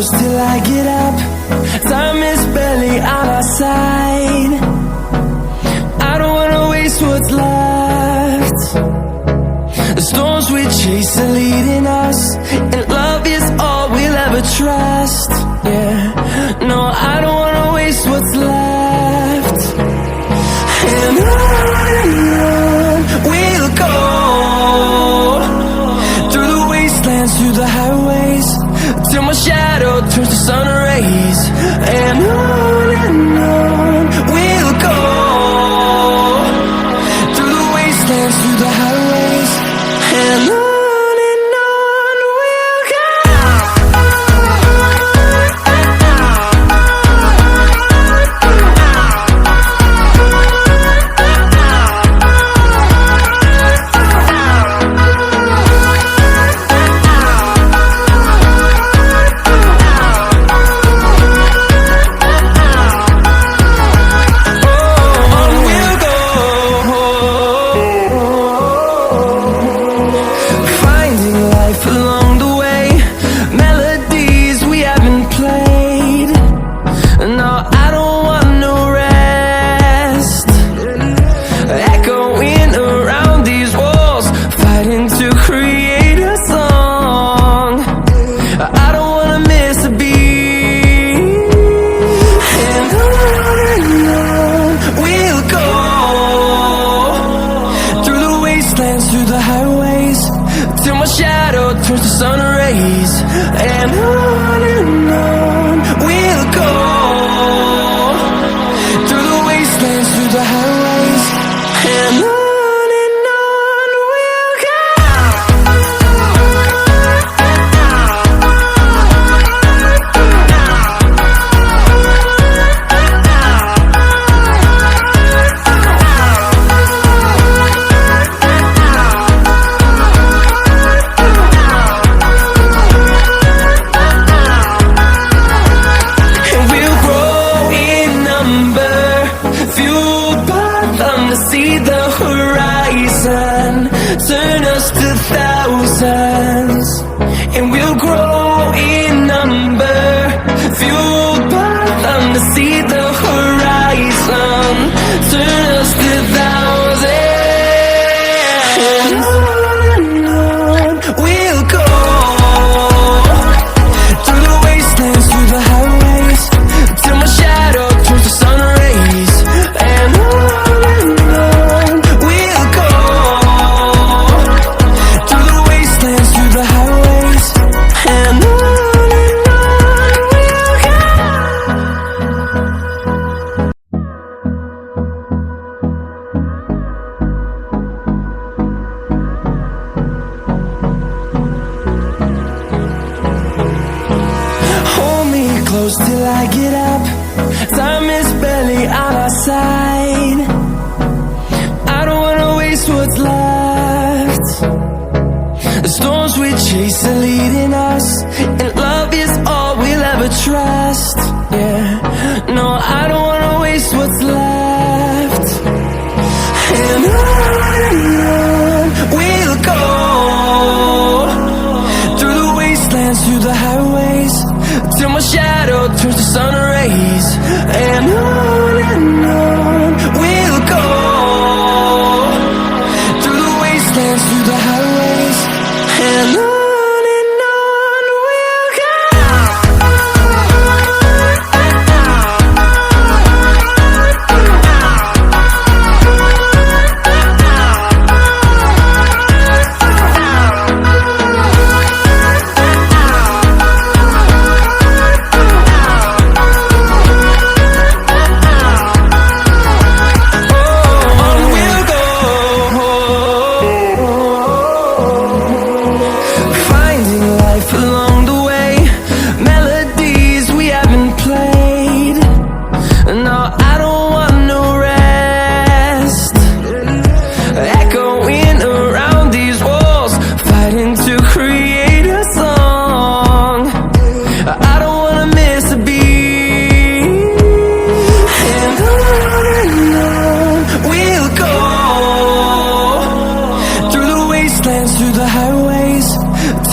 close till I get up. Time is barely on our side. I don't wanna waste what's left. The storms we chase are leading us, and love is all we'll ever trust. Yeah, no, I don't wanna waste what's left. And on we'll go, through the wastelands, through the highways, till my shadow turns to sun rays. And on we'll go, through the wastelands, through the highways, and on we'll go. Through the highways, till my shadow turns to sun rays. And on we'll go, through the wastelands, through the highways, and on we'll go. See the horizon, turn us to thousands, and we'll grow in number, fueled by them to see the horizon, turn us to thousands. And on we'll go, through the wastelands, through the highways, till my shadow turns to sun rays. And close till I get up. Time is barely on our side. I don't wanna waste what's left. The storms we chase are leading us, and love is all we'll ever trust. Yeah, no, I don't wanna waste what's left. And on we'll go, through the wastelands, through the highways, till my shadow turns to sun rays. And on we'll go, through the wastelands, through the highways, and on we'll go.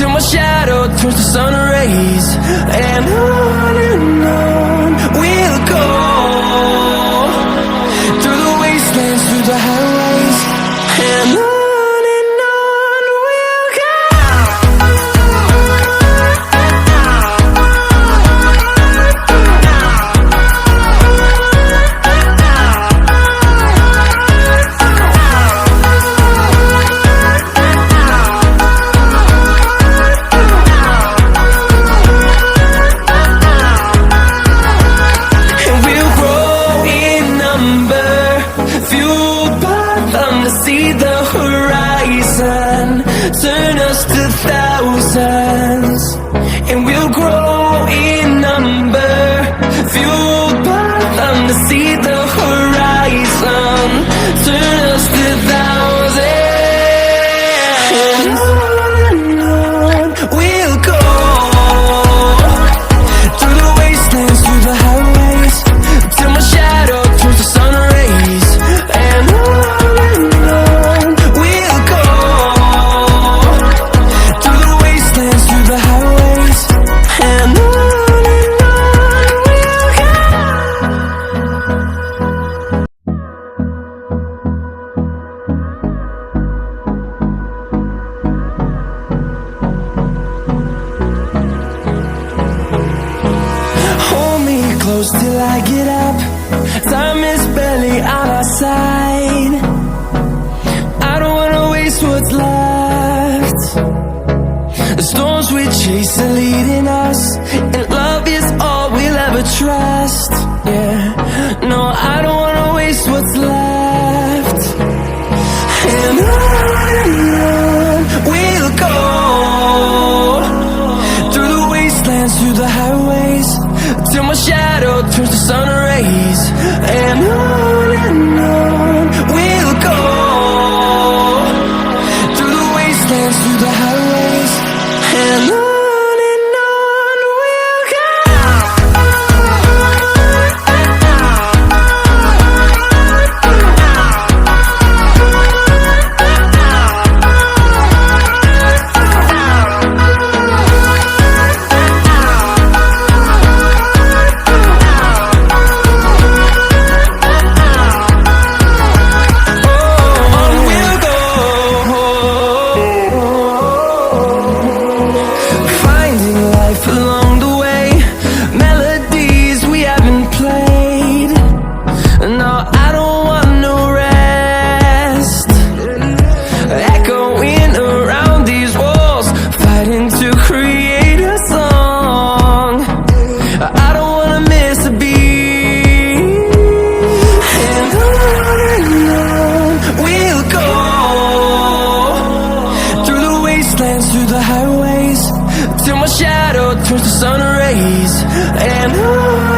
till my shadow turns to sun rays. And on we'll go, through the wastelands, through the highways, and on we'll go. See the horizon, turn us to thousands, and we'll grow in number, fueled by them to see the horizon, turn us to thousands. And on we'll go, through the wastelands, through the highways, till my shadow turns to sun rays. And close till I get up, time is barely on our side. I don't wanna waste what's left. The storms we chase are leading us, and love is all we'll ever trust. Yeah, no, I don't wanna waste what's left. And on we'll go, through the wastelands, through the highways, till my shadow turns to sun rays. And on we'll go, through the wastelands, through the highways, and on we'll go. Along the way, melodies we haven't played. No, I don't want no rest, echoing around these walls, fighting to create a song. I don't wanna miss a beat. And on we'll go, through the wastelands, through the highways, till my shadow turns to sun rays. And on